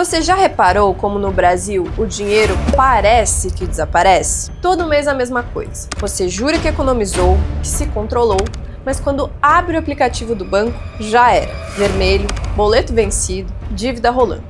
Você já reparou como no Brasil o dinheiro parece que desaparece? Todo mês a mesma coisa. Você jura que economizou, que se controlou, mas quando abre o aplicativo do banco, já era. Vermelho, boleto vencido, dívida rolando.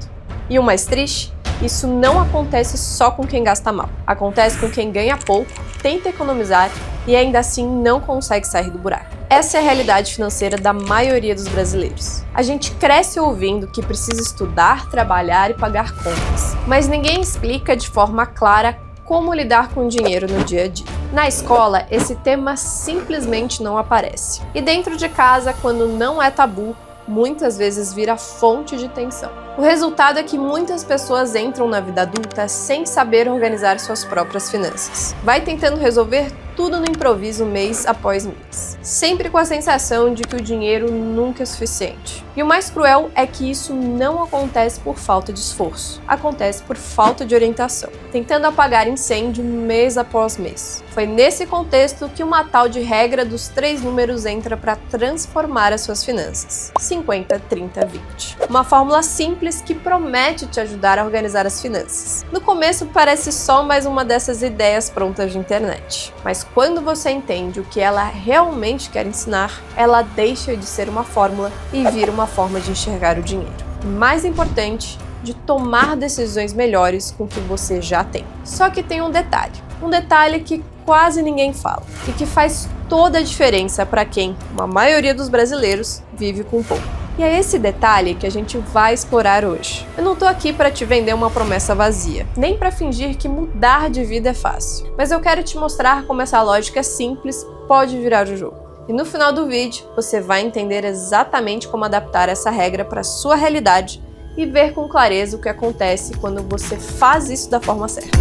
E o mais triste? Isso não acontece só com quem gasta mal. Acontece com quem ganha pouco, tenta economizar e ainda assim não consegue sair do buraco. Essa é a realidade financeira da maioria dos brasileiros. A gente cresce ouvindo que precisa estudar, trabalhar e pagar contas, mas ninguém explica de forma clara como lidar com o dinheiro no dia a dia. Na escola, esse tema simplesmente não aparece. E dentro de casa, quando não é tabu, muitas vezes vira fonte de tensão. O resultado é que muitas pessoas entram na vida adulta sem saber organizar suas próprias finanças. Vai tentando resolver tudo no improviso mês após mês, sempre com a sensação de que o dinheiro nunca é suficiente. E o mais cruel é que isso não acontece por falta de esforço, acontece por falta de orientação, tentando apagar incêndio mês após mês. Foi nesse contexto que uma tal de regra dos 3 números entra para transformar as suas finanças. 50, 30, 20. Uma fórmula simples que promete te ajudar a organizar as finanças. No começo parece só mais uma dessas ideias prontas de internet, mas quando você entende o que ela realmente quer ensinar, ela deixa de ser uma fórmula e vira uma forma de enxergar o dinheiro. E mais importante, de tomar decisões melhores com o que você já tem. Só que tem um detalhe que quase ninguém fala e que faz toda a diferença para quem, a maioria dos brasileiros, vive com pouco. E é esse detalhe que a gente vai explorar hoje. Eu não tô aqui para te vender uma promessa vazia, nem para fingir que mudar de vida é fácil, mas eu quero te mostrar como essa lógica simples pode virar o jogo. E no final do vídeo, você vai entender exatamente como adaptar essa regra para a sua realidade e ver com clareza o que acontece quando você faz isso da forma certa.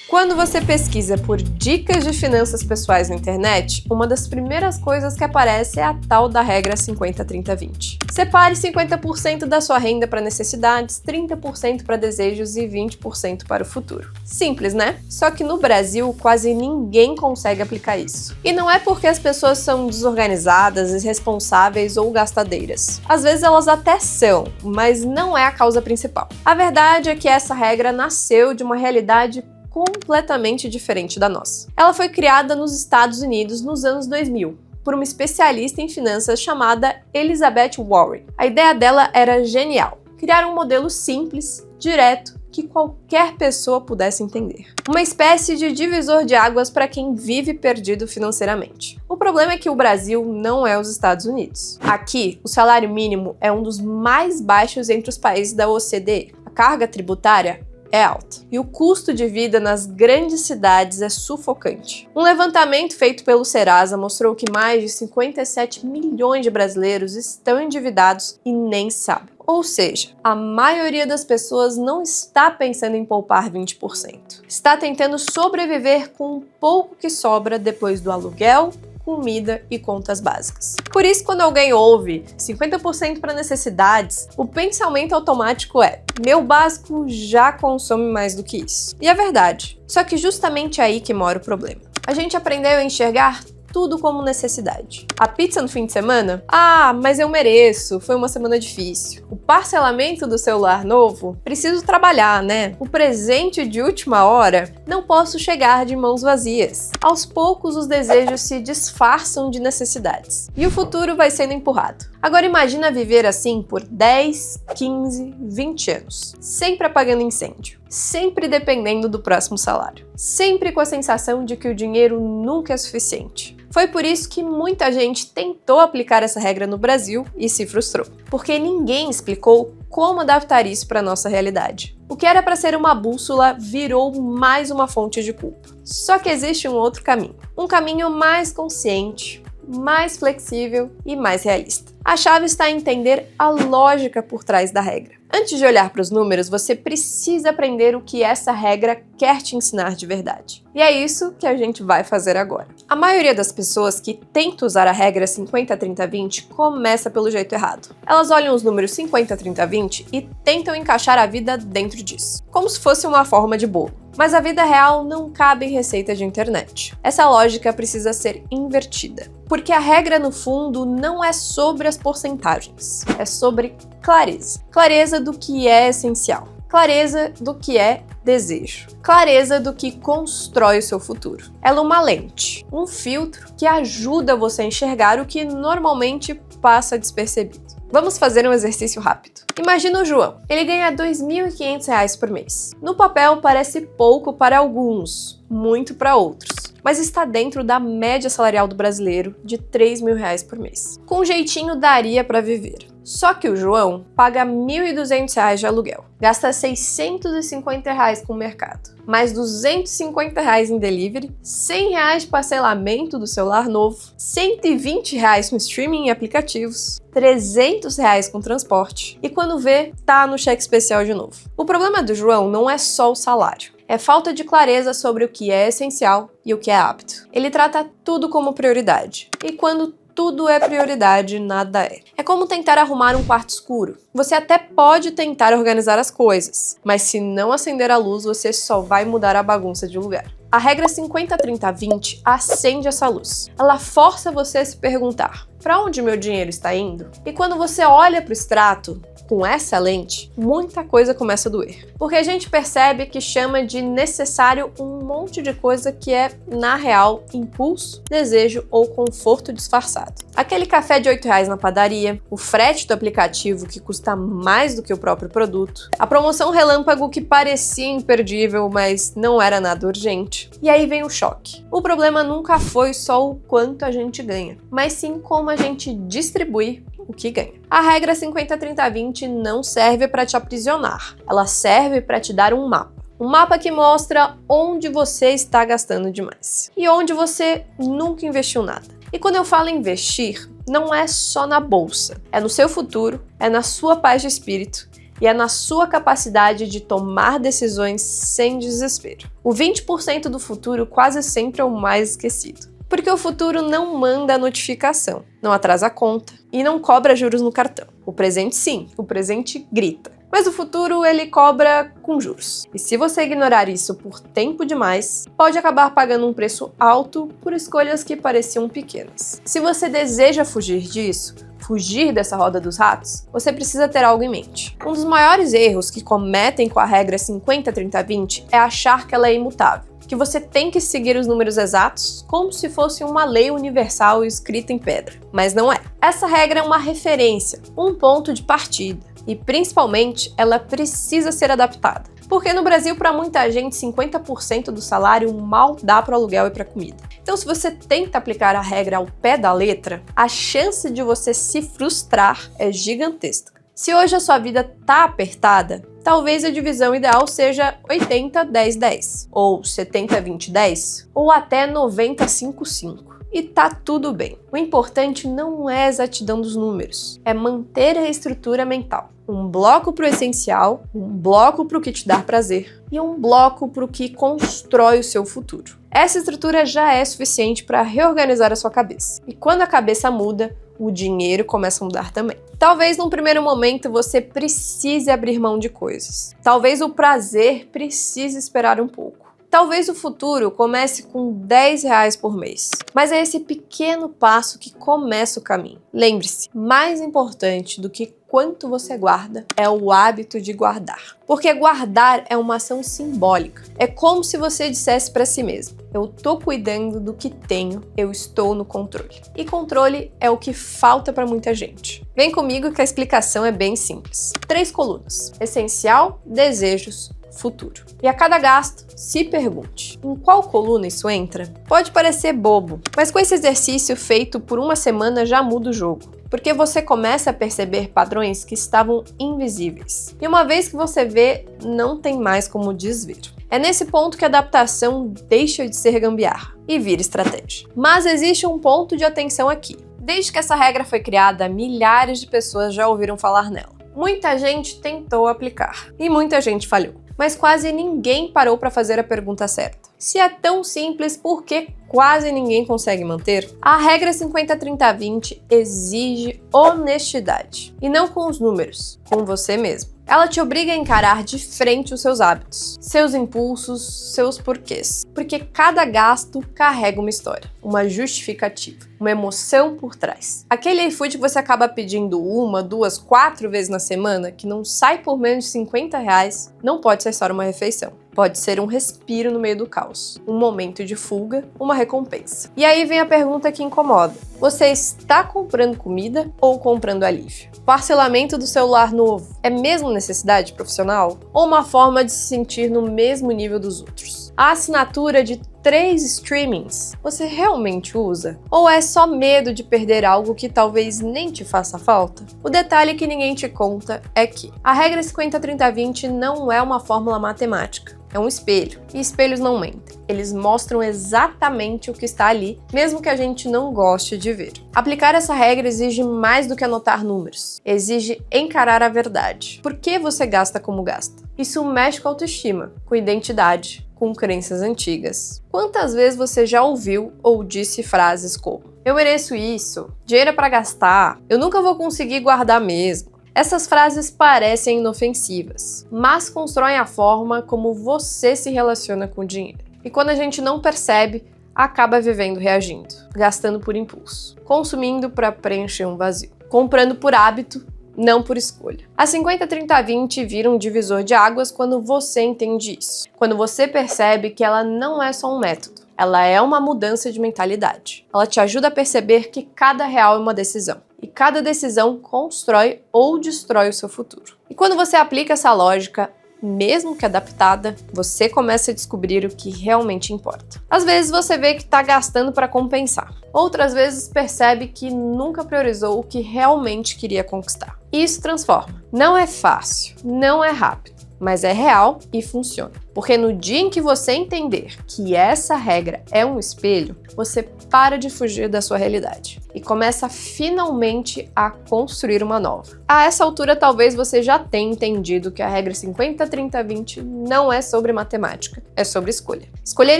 Quando você pesquisa por dicas de finanças pessoais na internet, uma das primeiras coisas que aparece é a tal da regra 50-30-20. Separe 50% da sua renda para necessidades, 30% para desejos e 20% para o futuro. Simples, né? Só que no Brasil, quase ninguém consegue aplicar isso. E não é porque as pessoas são desorganizadas, irresponsáveis ou gastadeiras. Às vezes elas até são, mas não é a causa principal. A verdade é que essa regra nasceu de uma realidade completamente diferente da nossa. Ela foi criada nos Estados Unidos nos anos 2000, por uma especialista em finanças chamada Elizabeth Warren. A ideia dela era genial: criar um modelo simples, direto, que qualquer pessoa pudesse entender. Uma espécie de divisor de águas para quem vive perdido financeiramente. O problema é que o Brasil não é os Estados Unidos. Aqui, o salário mínimo é um dos mais baixos entre os países da OCDE. A carga tributária é alta. E o custo de vida nas grandes cidades é sufocante. Um levantamento feito pelo Serasa mostrou que mais de 57 milhões de brasileiros estão endividados e nem sabem. Ou seja, a maioria das pessoas não está pensando em poupar 20%. Está tentando sobreviver com o pouco que sobra depois do aluguel, comida e contas básicas. Por isso, quando alguém ouve 50% para necessidades, o pensamento automático é: meu básico já consome mais do que isso. E é verdade. Só que justamente aí que mora o problema. A gente aprendeu a enxergar tudo como necessidade. A pizza no fim de semana? Ah, mas eu mereço, foi uma semana difícil. O parcelamento do celular novo? Preciso trabalhar, né? O presente de última hora? Não posso chegar de mãos vazias. Aos poucos, os desejos se disfarçam de necessidades. E o futuro vai sendo empurrado. Agora imagina viver assim por 10, 15, 20 anos. Sempre apagando incêndio. Sempre dependendo do próximo salário. Sempre com a sensação de que o dinheiro nunca é suficiente. Foi por isso que muita gente tentou aplicar essa regra no Brasil e se frustrou, porque ninguém explicou como adaptar isso para a nossa realidade. O que era para ser uma bússola virou mais uma fonte de culpa. Só que existe um outro caminho. Um caminho mais consciente, mais flexível e mais realista. A chave está em entender a lógica por trás da regra. Antes de olhar para os números, você precisa aprender o que essa regra quer te ensinar de verdade. E é isso que a gente vai fazer agora. A maioria das pessoas que tenta usar a regra 50-30-20 começa pelo jeito errado. Elas olham os números 50-30-20 e tentam encaixar a vida dentro disso, como se fosse uma forma de bolo. Mas a vida real não cabe em receita de internet. Essa lógica precisa ser invertida. Porque a regra, no fundo, não é sobre as porcentagens, é sobre clareza. Clareza do que é essencial, clareza do que é desejo, clareza do que constrói o seu futuro. Ela é uma lente, um filtro que ajuda você a enxergar o que normalmente passa despercebido. Vamos fazer um exercício rápido. Imagina o João. Ele ganha R$ 2.500 por mês. No papel parece pouco para alguns, muito para outros, mas está dentro da média salarial do brasileiro de R$ 3.000 por mês. Com um jeitinho daria para viver. Só que o João paga R$ 1.200 de aluguel, gasta R$ 650 com o mercado, mais R$ 250 em delivery, R$ 100 de parcelamento do celular novo, R$ 120 com streaming e aplicativos, R$ 300 com transporte e quando vê, tá no cheque especial de novo. O problema do João não é só o salário. É falta de clareza sobre o que é essencial e o que é hábito. Ele trata tudo como prioridade. E quando tudo é prioridade, nada é. É como tentar arrumar um quarto escuro. Você até pode tentar organizar as coisas, mas se não acender a luz, você só vai mudar a bagunça de lugar. A regra 50-30-20 acende essa luz. Ela força você a se perguntar: para onde meu dinheiro está indo? E quando você olha para o extrato com essa lente, muita coisa começa a doer. Porque a gente percebe que chama de necessário um monte de coisa que é, na real, impulso, desejo ou conforto disfarçado. Aquele café de R$ 8 na padaria, o frete do aplicativo que custa mais do que o próprio produto, a promoção relâmpago que parecia imperdível, mas não era nada urgente. E aí vem o choque. O problema nunca foi só o quanto a gente ganha, mas sim como a gente distribui o que ganha. A regra 50-30-20 não serve para te aprisionar, ela serve para te dar um mapa. Um mapa que mostra onde você está gastando demais e onde você nunca investiu nada. E quando eu falo investir, não é só na bolsa, é no seu futuro, é na sua paz de espírito e é na sua capacidade de tomar decisões sem desespero. O 20% do futuro quase sempre é o mais esquecido. Porque o futuro não manda notificação, não atrasa a conta e não cobra juros no cartão. O presente sim, o presente grita. Mas o futuro ele cobra com juros. E se você ignorar isso por tempo demais, pode acabar pagando um preço alto por escolhas que pareciam pequenas. Se você deseja fugir disso, fugir dessa roda dos ratos, você precisa ter algo em mente. Um dos maiores erros que cometem com a regra 50-30-20 é achar que ela é imutável, que você tem que seguir os números exatos como se fosse uma lei universal escrita em pedra. Mas não é. Essa regra é uma referência, um ponto de partida. E, principalmente, ela precisa ser adaptada. Porque no Brasil, para muita gente, 50% do salário mal dá para o aluguel e para comida. Então, se você tenta aplicar a regra ao pé da letra, a chance de você se frustrar é gigantesca. Se hoje a sua vida tá apertada, talvez a divisão ideal seja 80-10-10, ou 70-20-10, ou até 90-5-5. E tá tudo bem. O importante não é a exatidão dos números, é manter a estrutura mental. Um bloco para o essencial, um bloco para o que te dá prazer e um bloco para o que constrói o seu futuro. Essa estrutura já é suficiente para reorganizar a sua cabeça. E quando a cabeça muda, o dinheiro começa a mudar também. Talvez num primeiro momento você precise abrir mão de coisas. Talvez o prazer precise esperar um pouco. Talvez o futuro comece com R$ 10 por mês, mas é esse pequeno passo que começa o caminho. Lembre-se, mais importante do que quanto você guarda é o hábito de guardar. Porque guardar é uma ação simbólica. É como se você dissesse para si mesmo: eu tô cuidando do que tenho, eu estou no controle. E controle é o que falta para muita gente. Vem comigo que a explicação é bem simples. 3 colunas: essencial, desejos, futuro. E a cada gasto, se pergunte: em qual coluna isso entra? Pode parecer bobo, mas com esse exercício feito por uma semana já muda o jogo. Porque você começa a perceber padrões que estavam invisíveis. E uma vez que você vê, não tem mais como desver. É nesse ponto que a adaptação deixa de ser gambiarra e vira estratégia. Mas existe um ponto de atenção aqui. Desde que essa regra foi criada, milhares de pessoas já ouviram falar nela. Muita gente tentou aplicar e muita gente falhou. Mas quase ninguém parou para fazer a pergunta certa. Se é tão simples, por que quase ninguém consegue manter? A regra 50-30-20 exige honestidade. E não com os números, com você mesmo. Ela te obriga a encarar de frente os seus hábitos, seus impulsos, seus porquês. Porque cada gasto carrega uma história, uma justificativa, uma emoção por trás. Aquele iFood que você acaba pedindo 1, 2, 4 vezes na semana, que não sai por menos de R$50, não pode ser só uma refeição. Pode ser um respiro no meio do caos, um momento de fuga, uma recompensa. E aí vem a pergunta que incomoda. Você está comprando comida ou comprando alívio? Parcelamento do celular novo é mesmo necessidade profissional? Ou uma forma de se sentir no mesmo nível dos outros? A assinatura de 3 streamings, você realmente usa? Ou é só medo de perder algo que talvez nem te faça falta? O detalhe que ninguém te conta é que a regra 50-30-20 não é uma fórmula matemática. É um espelho. E espelhos não mentem. Eles mostram exatamente o que está ali, mesmo que a gente não goste de ver. Aplicar essa regra exige mais do que anotar números. Exige encarar a verdade. Por que você gasta como gasta? Isso mexe com a autoestima, com identidade, com crenças antigas. Quantas vezes você já ouviu ou disse frases como: eu mereço isso, dinheiro é pra gastar, eu nunca vou conseguir guardar mesmo? Essas frases parecem inofensivas, mas constroem a forma como você se relaciona com o dinheiro. E quando a gente não percebe, acaba vivendo reagindo, gastando por impulso, consumindo para preencher um vazio, comprando por hábito, não por escolha. A 50-30-20 vira um divisor de águas quando você entende isso. Quando você percebe que ela não é só um método, ela é uma mudança de mentalidade. Ela te ajuda a perceber que cada real é uma decisão. E cada decisão constrói ou destrói o seu futuro. E quando você aplica essa lógica, mesmo que adaptada, você começa a descobrir o que realmente importa. Às vezes você vê que está gastando para compensar. Outras vezes percebe que nunca priorizou o que realmente queria conquistar. E isso transforma. Não é fácil, não é rápido, mas é real e funciona. Porque no dia em que você entender que essa regra é um espelho, você para de fugir da sua realidade e começa finalmente a construir uma nova. A essa altura, talvez você já tenha entendido que a regra 50-30-20 não é sobre matemática, é sobre escolha. Escolher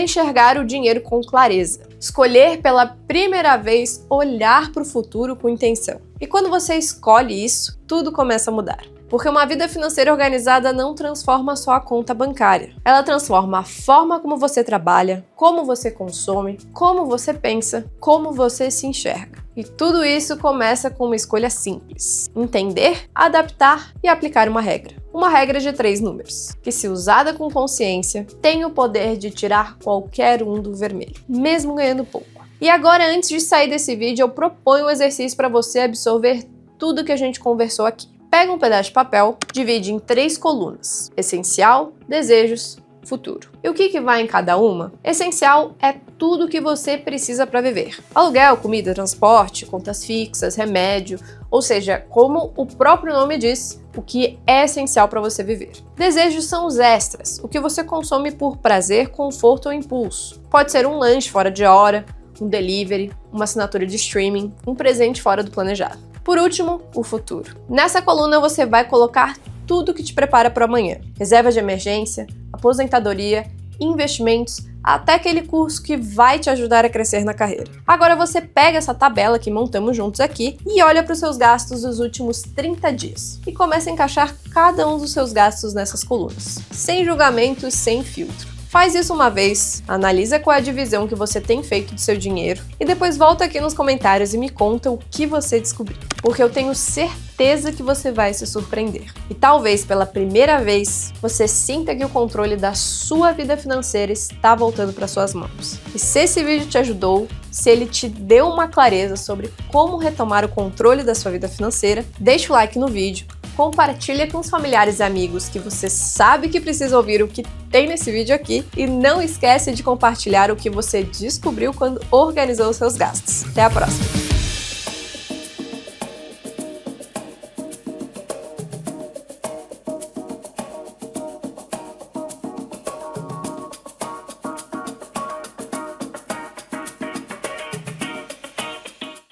enxergar o dinheiro com clareza. Escolher pela primeira vez olhar para o futuro com intenção. E quando você escolhe isso, tudo começa a mudar. Porque uma vida financeira organizada não transforma só a conta bancária. Ela transforma a forma como você trabalha, como você consome, como você pensa, como você se enxerga. E tudo isso começa com uma escolha simples: entender, adaptar e aplicar uma regra. Uma regra de 3 números, que se usada com consciência, tem o poder de tirar qualquer um do vermelho, mesmo ganhando pouco. E agora, antes de sair desse vídeo, eu proponho um exercício para você absorver tudo que a gente conversou aqui. Pega um pedaço de papel, divide em 3 colunas: essencial, desejos, futuro. E o que vai em cada uma? Essencial é tudo que você precisa para viver. Aluguel, comida, transporte, contas fixas, remédio, ou seja, como o próprio nome diz, o que é essencial para você viver. Desejos são os extras, o que você consome por prazer, conforto ou impulso. Pode ser um lanche fora de hora, um delivery, uma assinatura de streaming, um presente fora do planejado. Por último, o futuro. Nessa coluna você vai colocar tudo que te prepara para o amanhã. Reserva de emergência, aposentadoria, investimentos, até aquele curso que vai te ajudar a crescer na carreira. Agora você pega essa tabela que montamos juntos aqui e olha para os seus gastos dos últimos 30 dias. E começa a encaixar cada um dos seus gastos nessas colunas, sem julgamento e sem filtro. Faz isso uma vez, analisa qual é a divisão que você tem feito do seu dinheiro e depois volta aqui nos comentários e me conta o que você descobriu. Porque eu tenho certeza que você vai se surpreender. E talvez pela primeira vez você sinta que o controle da sua vida financeira está voltando para suas mãos. E se esse vídeo te ajudou, se ele te deu uma clareza sobre como retomar o controle da sua vida financeira, deixa o like no vídeo. Compartilha com os familiares e amigos que você sabe que precisa ouvir o que tem nesse vídeo aqui e não esquece de compartilhar o que você descobriu quando organizou os seus gastos. Até a próxima!